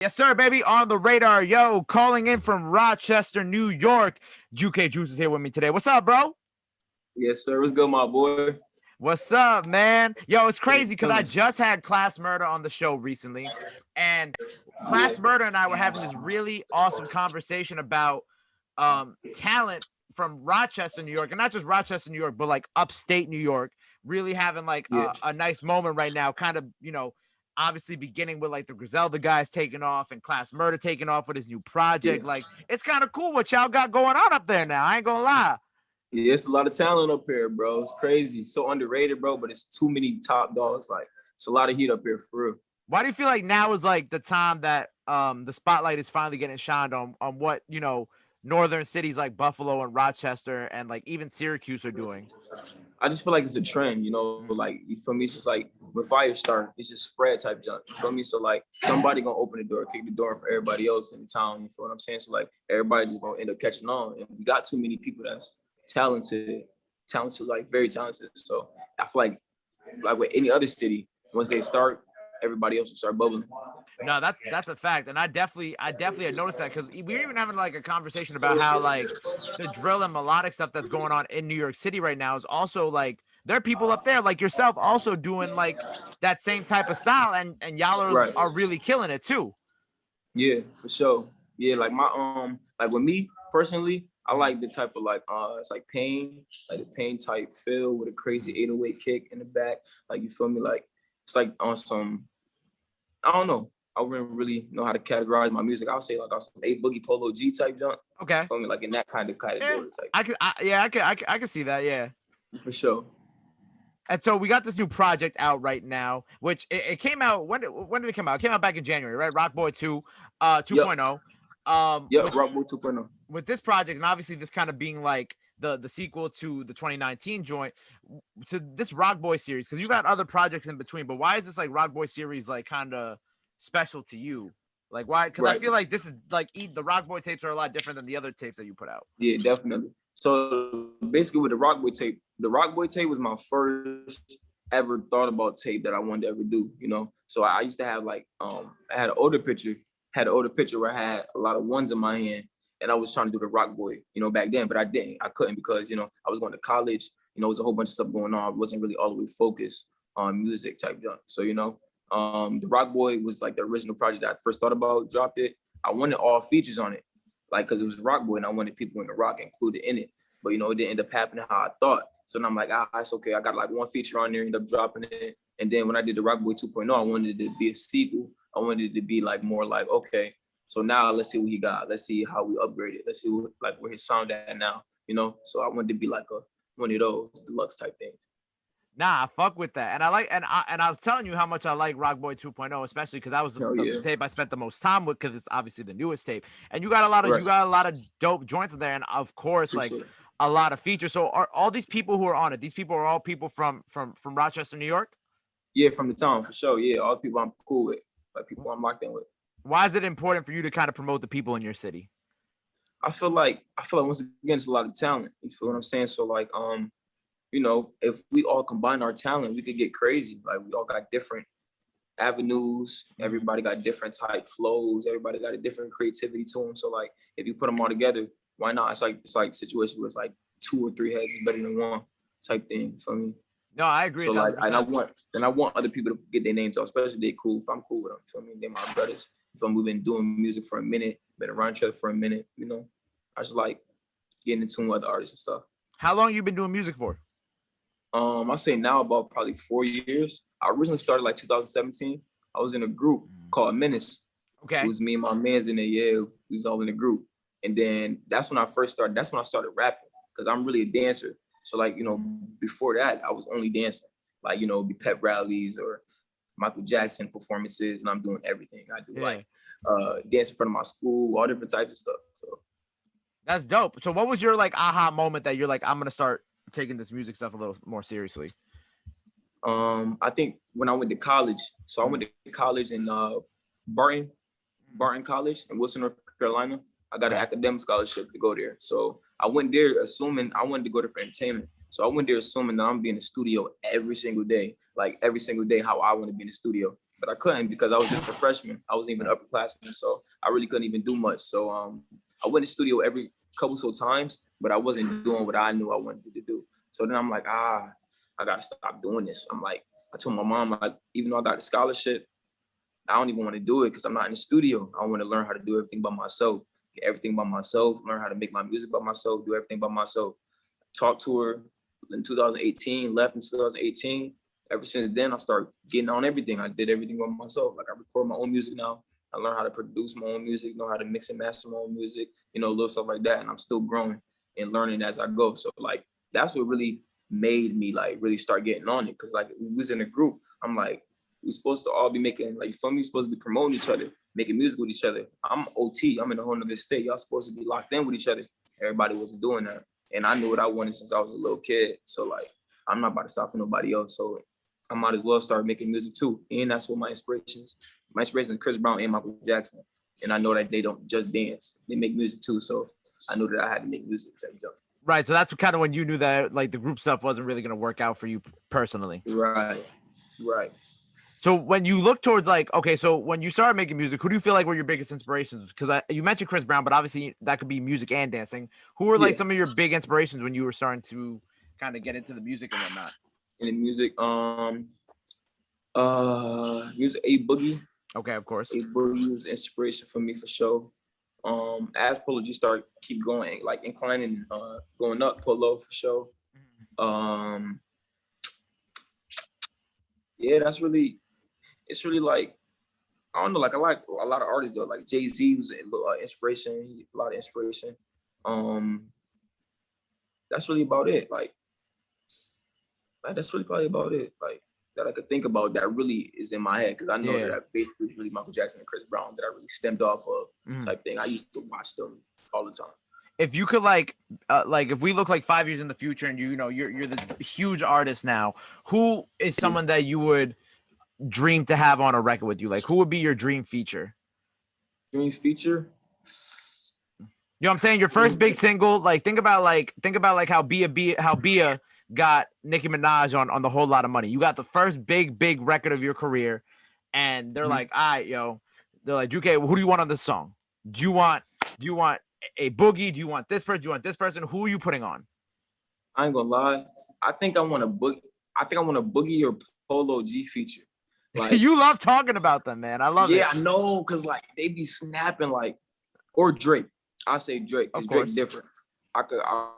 Yes, sir, baby, on the radar. Yo, calling in from Rochester, New York. Juka Juixe is here with me today. What's up, bro? Yes, sir. What's good, my boy? What's up, man? Yo, it's Hey, crazy because I chilling. just had Class Murder on the show recently, and Yeah, Class Murder and I were having this really awesome conversation about talent from Rochester, New York, and not just Rochester, New York, but like upstate New York, really having like yeah, a nice moment right now, kind of, obviously beginning with like the Griselda guys taking off and Class Murder taking off with his new yeah. project. Like, it's kind of cool what y'all got going on up there now. I ain't gonna lie. Yeah, it's a lot of talent up here, bro. It's crazy. So underrated, bro, but it's too many top dogs. Like, it's a lot of heat up here for real. Why do you feel like now is like the time that the spotlight is finally getting shined on what, northern cities like Buffalo and Rochester and like even Syracuse are doing? I just feel like it's a trend, Mm. like, you feel me? It's just like when fire start, it's just spread type junk. You feel me? So like somebody gonna open the door, kick the door for everybody else in the town. You feel what I'm saying? So like everybody just gonna end up catching on. And we got too many people that's talented, like very talented. So I feel like with any other city, once they start, everybody else will start bubbling. No, that's a fact, and I definitely had noticed that because we were even having like a conversation about how like the drill and melodic stuff that's going on in New York City right now is also like there are people up there like yourself also doing like that same type of style, and y'all Right. are really killing it too. Yeah, for sure. Yeah, like like with me personally, I Mhm. like the type of like it's like pain, like the pain type feel with a crazy 808 kick in the back. Like you feel me? Like it's like on some, I don't know. I wouldn't really know how to categorize my music. I'll say like on some A Boogie Polo G type junk. You Okay, feel me? Like in that kind of yeah, category type. I could see that, yeah. For sure. And so we got this new project out right now, which it came out when did it come out? It came out back in January, right? Rock Boy 2, Yep. 2.0. Yep. Which Rocboy 2.0. with this project, and obviously this kind of being like the sequel to the 2019 joint, to this Rock Boy series, because you got other projects in between, but why is this like Rock Boy series like kind of special to you? Like, why? Because I Right. feel like this is like the Rock Boy tapes are a lot different than the other tapes that you put out. Yeah, definitely. So basically with the Rock Boy tape was my first ever thought about tape that I wanted to ever do. So I used to have like I had an older picture where I had a lot of ones in my hand and I was trying to do the Rock Boy, back then, but I didn't. I couldn't because, I was going to college, it was a whole bunch of stuff going on. I wasn't really all the way focused on music type junk. So, the Rock Boy was like the original project that I first thought about, dropped it. I wanted all features on it like because it was Rock Boy and I wanted people in the rock included in it. But it didn't end up happening how I thought. So then I'm like, it's okay. I got like one feature on there, ended up dropping it. And then when I did the Rock Boy 2.0, I wanted it to be a sequel. I wanted it to be like more like, okay, so now let's see what he got. Let's see how we upgrade it. Let's see where his sound at now. So I wanted to be like one of those deluxe type things. Nah, I fuck with that, and I was telling you how much I like Rock Boy 2.0, especially because that was Hell the yeah. tape I spent the most time with, because it's obviously the newest tape, and you Right. got a lot of dope joints in there, and of course like Appreciate it. a lot of features. So are all these people who are on it? These people are all people from Rochester, New York. Yeah, from the town for sure. Yeah, all the people I'm cool with, like people I'm locked in with. Why is it important for you to kind of promote the people in your city? I feel like once again it's a lot of talent. You feel what I'm saying? So like if we all combine our talent, we could get crazy. Like we all got different avenues. Everybody got different type flows. Everybody got a different creativity to them. So like if you put them all together, why not? It's like a situation where it's like two or three heads is better than one type thing for me. No, I agree So a like thousand and I percent. want and I want other people to get their names out, especially if they cool. If I'm cool with them, you feel me? They're my brothers. You feel me? We've been doing music for a minute, been around each other for a minute. I just like getting in tune with other artists and stuff. How long you been doing music for? I say now about probably 4 years. I originally started like 2017. I was in a group called Menace. It Okay. was me and my man's in there. Yeah, we was all in the group. And then that's when I first started. That's when I started rapping because I'm really a dancer. So like before that, I was only dancing. Like be pep rallies or Michael Jackson performances, and I'm doing everything. I do Yeah, like dance in front of my school, all different types of stuff. So that's dope. So what was your like aha moment that you're like, I'm gonna start taking this music stuff a little more seriously? I think when I went to college, so I went to college in Barton, Barton College in Wilson, North Carolina. I got an Okay. academic scholarship to go there. So I went there assuming I wanted to go there for entertainment. So I went there assuming that I'm be in the studio every single day, like every single day how I want to be in the studio. but I couldn't because I was just a freshman. I wasn't even an upperclassman, so I really couldn't even do much. So I went to studio every couple times, but I wasn't doing what I knew I wanted to do. So then I'm like, I gotta stop doing this. I'm like, I told my mom, like, even though I got a scholarship, I don't even want to do it because I'm not in the studio. I want to learn how to do everything by myself, get everything by myself, learn how to make my music by myself, do everything by myself. Talked to her in 2018, left in 2018. Ever since then, I started getting on everything. I did everything by myself. Like I record my own music now. I learned how to produce my own music, know how to mix and master my own music, little stuff like that. And I'm still growing and learning as I go. So like, that's what really made me like really start getting on it. Cause like we was in a group, I'm like, we're supposed to all be making, like, for me, we're supposed to be promoting each other, making music with each other. I'm OT, I'm in a whole nother state. Y'all supposed to be locked in with each other. Everybody wasn't doing that. And I knew what I wanted since I was a little kid. So like, I'm not about to stop for nobody else. So I might as well start making music too. And that's what my inspiration is Chris Brown and Michael Jackson. And I know that they don't just dance, they make music too. So I knew that I had to make music to jump. Right. So that's kind of when you knew that like the group stuff wasn't really going to work out for you personally. Right. So when you look towards like, okay, so when you started making music, who do you feel like were your biggest inspirations? Because you mentioned Chris Brown, but obviously that could be music and dancing. Who were like some of your big inspirations when you were starting to kind of get into the music and whatnot? In the music, music, A Boogie. Okay, of course. A Boogie was inspiration for me for sure. As Polo G started keep going, like inclining, going up, Polo for sure. Yeah, it's really like, I don't know, like I like a lot of artists though, like Jay-Z was inspiration, a lot of inspiration. That's really about it. Like that's really probably about it. Like that I could think about that really is in my head because I know that basically is really Michael Jackson and Chris Brown that I really stemmed off of type thing. I used to watch them all the time. If you could like if we look like 5 years in the future and you're this huge artist now, who is someone that you would dream to have on a record with you? Like who would be your dream feature? Dream feature? You know what I'm saying? Your first big single, like think about how Bia got Nicki Minaj on the Whole Lot of Money. You got the first big record of your career, and they're like, all right, yo, they're like, Juka, who do you want on this song? Do you want a Boogie? Do you want this person? Do you want this person? Who are you putting on? I ain't gonna lie. I think I want a Boogie or Polo G feature. Like, you love talking about them, man. I love it. Yeah, I know, cause like they be snapping like, or Drake. I say Drake, cause Drake different. I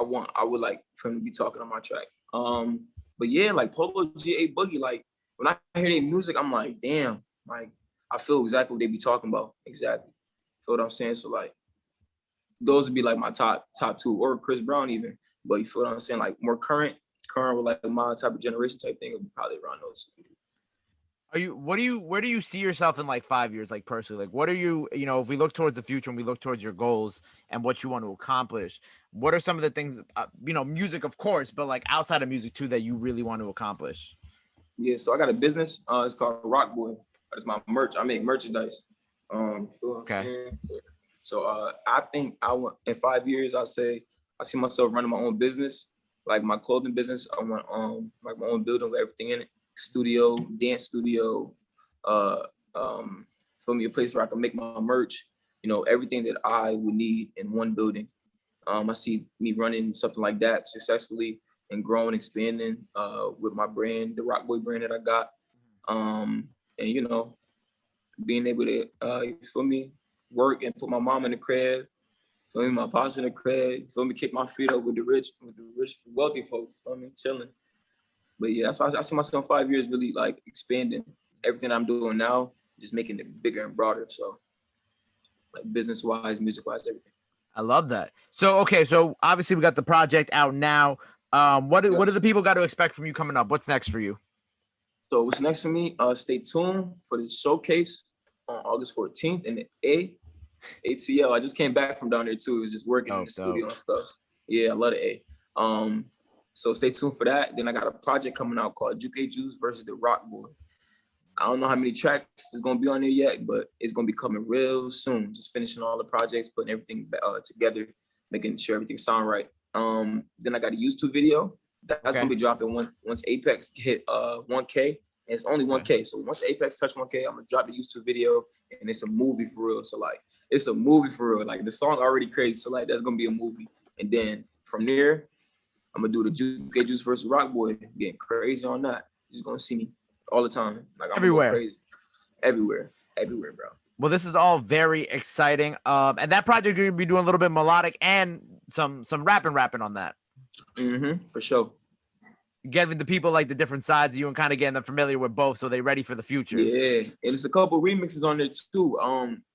would like for him to be talking on my track. But yeah, like Polo G, A Boogie, like when I hear their music, I'm like, damn, like I feel exactly what they be talking about. Exactly. Feel what I'm saying? So like those would be like my top two, or Chris Brown even. But you feel what I'm saying? Like more current with like my type of generation type thing would be probably around those. Where do you see yourself in like 5 years, like personally? Like what are you, if we look towards the future and we look towards your goals and what you want to accomplish, what are some of the things, music of course, but like outside of music too, that you really want to accomplish? Yeah, so I got a business, it's called Rocboy. It's my merch, I make merchandise. Okay. So I think I want, in 5 years, I see myself running my own business, like my clothing business. I want like my own building with everything in it. Studio, dance studio, for me, a place where I can make my merch, everything that I would need in one building. I see me running something like that successfully and growing, expanding with my brand, the Rocboy brand that I got. And being able to, for me, work and put my mom in the crib, for me, my pops in the crib, for me, kick my feet up with the rich, wealthy folks, for me, chilling. But yeah, I see myself in 5 years really like expanding everything I'm doing now, just making it bigger and broader. So like business-wise, music-wise, everything. I love that. So, okay. So obviously we got the project out now. What do the people got to expect from you coming up? What's next for you? So what's next for me? Stay tuned for the showcase on August 14th in the ATL. I just came back from down there too. It was just working in the studio and stuff. Yeah, I love the A. So stay tuned for that. Then I got a project coming out called Juka Juixe versus the Rocboy. I don't know how many tracks is gonna be on there yet, but it's gonna be coming real soon. Just finishing all the projects, putting everything together, making sure everything sound right. Then I got a YouTube video that's gonna be dropping once Apex hit 1K. And it's only 1K. So once Apex touch 1K, I'm gonna drop the YouTube video, and it's a movie for real. So like, it's a movie for real. Like the song already crazy, so like that's gonna be a movie. And then from there, I'm gonna do the Juka Juice versus Rocboy, getting crazy on that. You're just gonna see me all the time. Like I'm everywhere, crazy. Everywhere, bro. Well, this is all very exciting. And that project you're gonna be doing a little bit melodic and some rapping on that. For sure. Giving the people like the different sides of you and kind of getting them familiar with both, so they're ready for the future. Yeah, and it's a couple remixes on there too.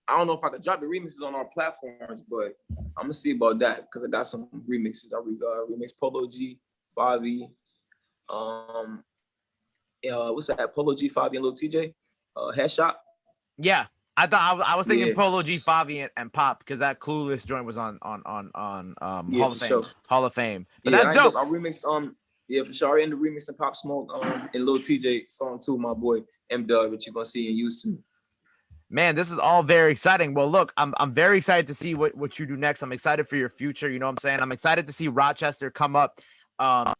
I don't know if I could drop the remixes on our platforms, but I'm gonna see about that because I got some remixes. I remix Polo G, Favi, what's that? Polo G, Favi, and Lil TJ, Headshot. Yeah, I thought I was thinking Polo G, Favi, and Pop because that Clueless joint was on Hall of Fame. Sure. Hall of Fame, but that's dope. I remixed yeah, for sure. I ended up remixing Pop Smoke and Lil TJ song too, my boy M Dub, which you're gonna see in YouTube. Man, this is all very exciting. Well, look, I'm very excited to see what you do next. I'm excited for your future. You know what I'm saying? I'm excited to see Rochester come up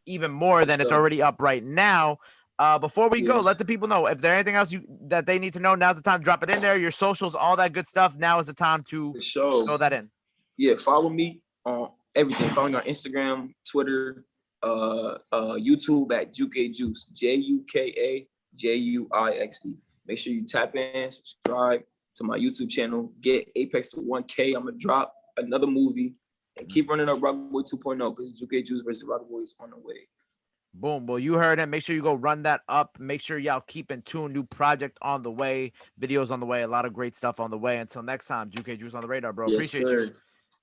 even more than it's already up right now. Before we go, let the people know if there's anything else that they need to know. Now's the time to drop it in there. Your socials, all that good stuff. Now is the time to throw that in. Yeah, follow me on everything. Follow me on Instagram, Twitter, YouTube at Juka Juice, JukaJuixe. Make sure you tap in, subscribe to my YouTube channel, get Apex to 1K. I'm gonna drop another movie and keep running up Rockboy 2.0 because Juka Juice versus Rockboy is on the way. Boom. Well, you heard him. Make sure you go run that up. Make sure y'all keep in tune. New project on the way, videos on the way, a lot of great stuff on the way. Until next time, Juka Juice on the radar, bro. Yes, appreciate sir. you.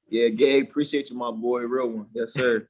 Yeah, Gabe, appreciate you, my boy. Real one. Yes, sir.